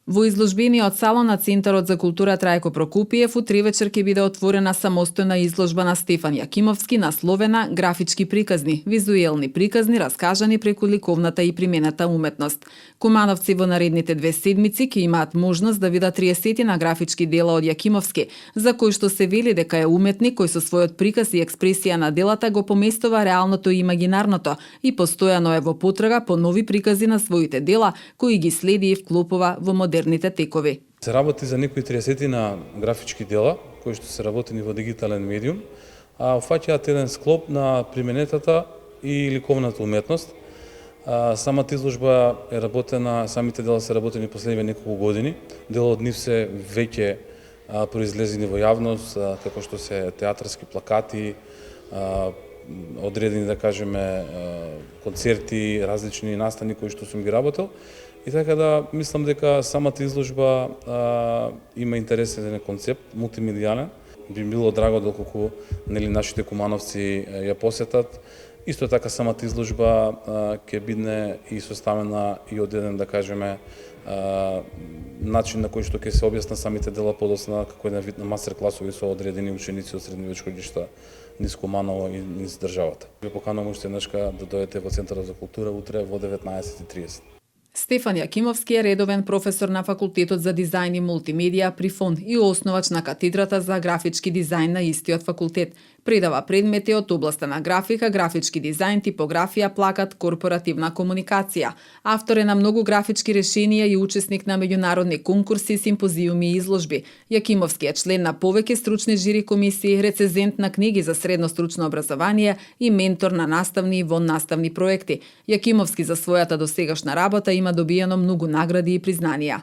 Во изложбениот салон на Центарот за култура Трајко Прокупиев утре вечер ќе биде отворена самостојна изложба на Стефан Јакимовски насловена Графички приказни, визуелни приказни раскажани преку ликовната и примената уметност. Кумановци во наредните 2 седмици ќе имаат можност да видат 30 на графички дела од Јакимовски, за кој што се вели дека е уметник кој со својот приказ и експресија на делата го поместува реалното и имагинарното и постојано е во потрага по нови прикази на своите дела, кои ги следи и вклопува во модерните текови. Се работи за некои 30 на графички дела, кои што се работени во дигитален медиум, а фаќаат еден склоп на применетата и ликовната уметност. Самата изложба е работена, самите дела се работени последниве неколку години. Дел од нив се веќе произлезени во јавност, како што се театарски плакати, одредени, да кажеме, концерти, различни настани кои што сум ги работел. И така да мислам дека самата изложба има интересен концепт, мултимедијален. Би било драго доколку нашите кумановци ја посетат. Исто така самата изложба ќе биде и составена и од еден, да кажеме, начин на кој што ќе се објасна самите дела подоцна како еден вид на мастер класови со одредени ученици од средновечко училиште низ Куманово и низ државата. Ви поканувам уште еднашка да дојдете во Центарот за култура утре во 19:30. Стефан Јакимовски е редовен професор на Факултетот за дизајн и мултимедија при ФОН и основач на катедрата за графички дизајн на истиот факултет. Предава предмети од областа на графика, графички дизајн, типографија, плакат, корпоративна комуникација. Автор е на многу графички решенија и учесник на меѓународни конкурси, симпозиуми и изложби. Јакимовски е член на повеќе стручни жири комисии, рецензент на книги за средно стручно образование и ментор на наставни и воннаставни проекти. Јакимовски за својата досегашна работа има добиено многу награди и признанија.